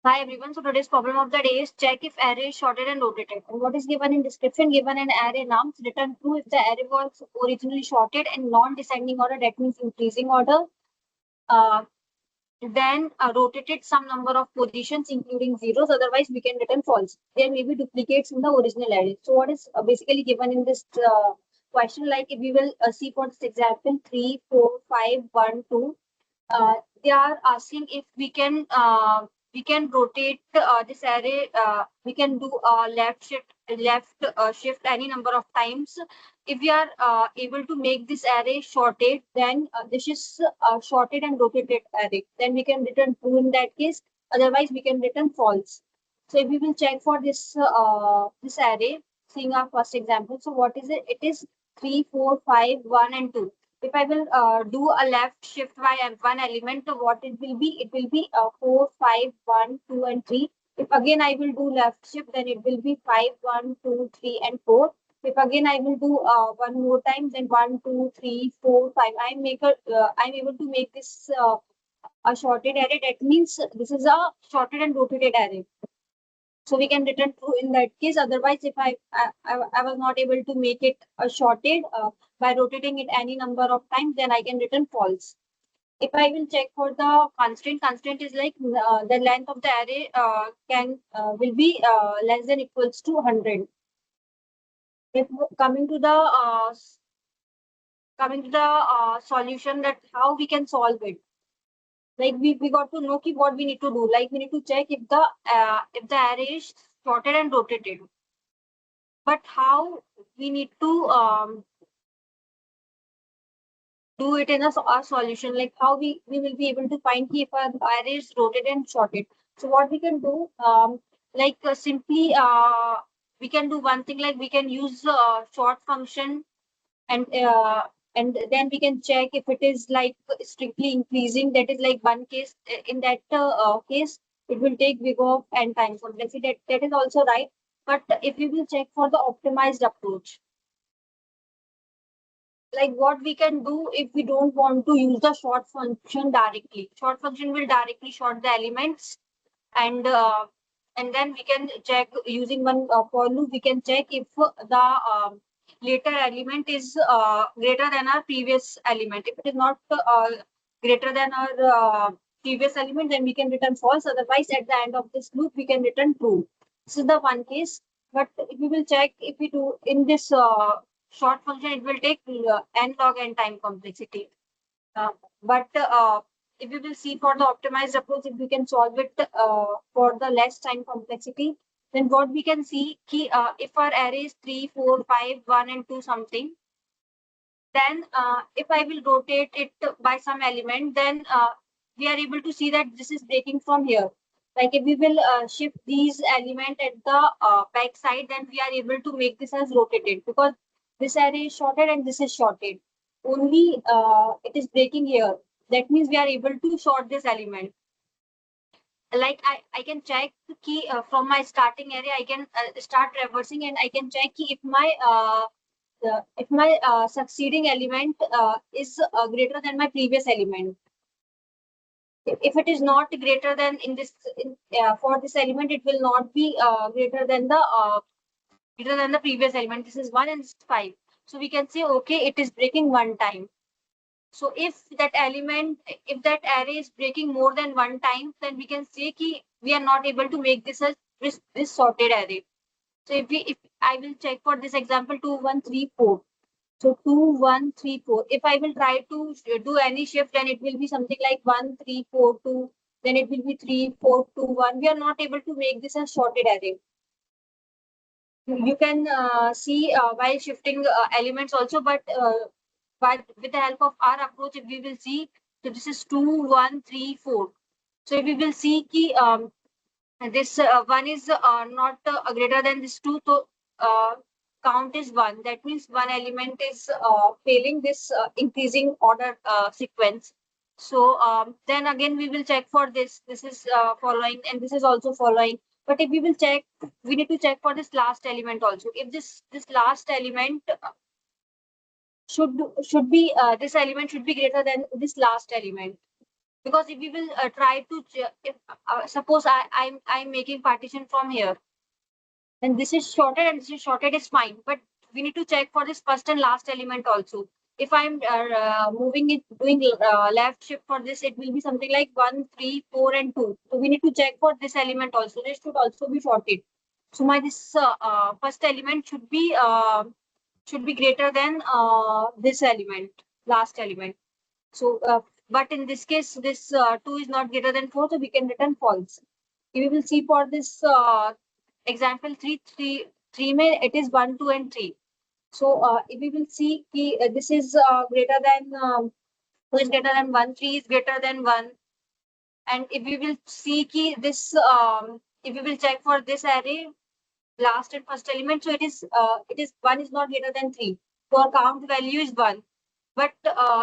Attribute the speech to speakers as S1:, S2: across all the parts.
S1: Hi everyone. So today's problem of the day is check if array is sorted and rotated. And what is given in description? Given an array nums return true if the array was originally sorted in non-descending order, that means increasing order. Then rotated some number of positions including zeros. Otherwise, we can return false. There may be duplicates in the original array. So what is basically given in this question? Like if we will see for this example 3, 4, 5, 1, 2. They are asking if we can rotate this array. We can do left shift any number of times. If we are able to make this array sorted, then this is sorted and rotated array. Then we can return true in that case. Otherwise, we can return false. So if we will check for this array, seeing our first example. So what is it? It is 3, 4, 5, 1, and 2. If I will do a left shift by one element, so what it will be? It will be 4, 5, 1, 2, and 3. If again I will do left shift, then it will be 5, 1, 2, 3, and 4. If again I will do one more time, then 1, 2, 3, 4, 5. I'm able to make this a sorted array. That means this is a sorted and rotated array. So we can return true in that case. Otherwise, if I was not able to make it sorted by rotating it any number of times, then I can return false. If I will check for the constraint is like the length of the array will be less than equals to 100. If coming to the solution, that how we can solve it. Like we got to know what we need to do. Like we need to check if the array is sorted and rotated. But how we need to do it in a solution, like how we will be able to find if our array is rotated and sorted. So what we can do, simply we can do one thing, like we can use sort function, and then we can check if it is like strictly increasing, that is like one case. In that case, it will take big of n times complexity. That is also right. But if we will check for the optimized approach, like what we can do if we don't want to use the sort function directly. Sort function will directly sort the elements, and then we can check using one for loop. We can check if the later element is greater than our previous element. If it is not greater than our previous element, then we can return false. Otherwise, at the end of this loop, we can return true. This is the one case. But if we will check, if we do in this sort function, it will take n log n time complexity. But if we will see for the optimized approach, if we can solve it for the less time complexity, then what we can see, if our array is 3, 4, 5, 1, and 2 something, then if I will rotate it by some element, then we are able to see that this is breaking from here. Like if we will shift these element at the back side, then we are able to make this as rotated, because this array is sorted and this is sorted. Only it is breaking here. That means we are able to sort this element. Like I can check key from my starting array, I can start reversing, and I can check if my succeeding element is greater than my previous element. If it is not greater than for this element, it will not be greater than the previous element. This is 1 and this is 5. So we can say, okay, it is breaking one time. So if that array is breaking more than one time, then we can say we are not able to make this as this sorted array. So if I will check for this example 2, 1, 3, 4. So 2, 1, 3, 4. If I will try to do any shift, then it will be something like 1, 3, 4, 2. Then it will be 3, 4, 2, 1. We are not able to make this a sorted array. You can see while shifting elements also, but with the help of our approach, if we will see, so this is 2, 1, 3, 4. So if we will see this one is not greater than this 2, so count is 1. That means one element is failing this increasing order sequence. So then again we will check for this. This is following, and this is also following. But if we will check, we need to check for this last element also. If this last element should be this element should be greater than this last element. Because if we will try to, if suppose I'm making partition from here, and this is sorted and this is sorted is fine, but we need to check for this first and last element also. If I'm moving it, doing left shift for this, it will be something like 1, 3, 4, and 2. So we need to check for this element also. This should also be sorted. So my this first element should be greater than this element, last element. So, but in this case, this 2 is not greater than 4, so we can return false. We will see for this example 3 may it is 1, 2, and 3. So, if we will see this is greater than 2 is greater than 1, 3 is greater than 1. And if we will see this, if we will check for this array, last and first element, so it is 1 is not greater than 3. So our count value is 1. But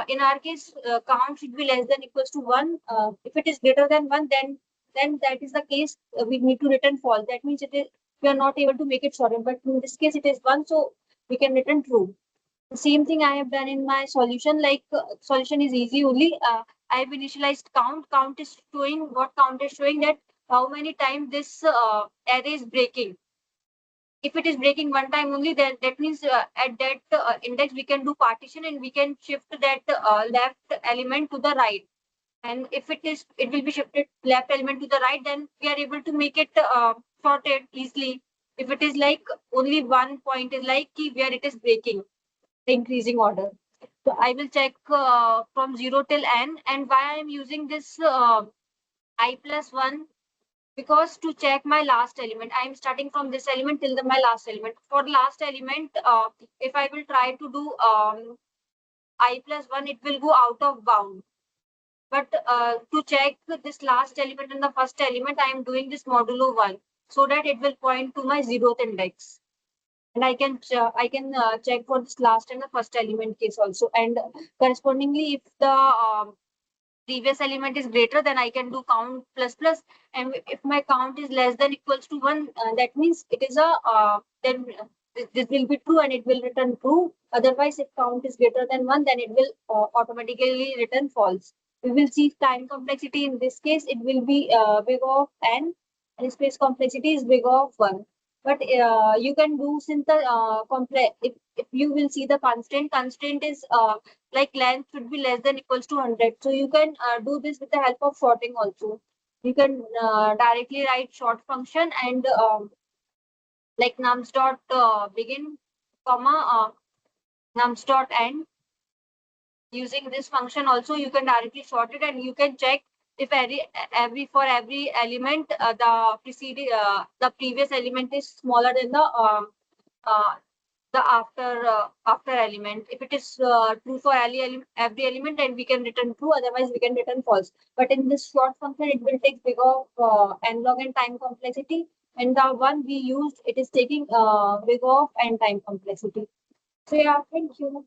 S1: in our case, count should be less than equals to 1. If it is greater than 1, then that is the case. We need to return false. That means we are not able to make it sorted. But in this case, it is 1, so we can return true. The same thing I have done in my solution. Like solution is easy only. I have initialized count. Count is showing what count is showing that how many times this array is breaking. If it is breaking one time only, then that means at that index we can do partition and we can shift that left element to the right. And if it will be shifted left element to the right, then we are able to make it sorted easily. If it is like only one point is like where it is breaking, the increasing order. So I will check from 0 till n, and why I am using this I plus 1, because to check my last element, I am starting from this element till my last element. For last element, if I will try to do I plus 1, it will go out of bound. But to check this last element and the first element, I am doing this modulo 1, so that it will point to my 0th index. And I can check for this last and the first element case also. And correspondingly, if the previous element is greater, then I can do count plus plus. And if my count is less than equals to 1, that means it is then this will be true and it will return true. Otherwise, if count is greater than 1, then it will automatically return false. We will see time complexity. In this case, it will be big of n, and space complexity is big of 1. But you can do, since the complex, if you will see the constraint is like length should be less than equals to 100. So you can do this with the help of sorting also. You can directly write short function and like nums dot begin, comma nums dot end. Using this function also, you can directly sort it, and you can check if for every element the previous element is smaller than the after element. If it is true for every element, then we can return true, otherwise we can return false. But in this short function, it will take big of n log and time complexity, and the one we used, it is taking big of n time complexity. So yeah, thank you.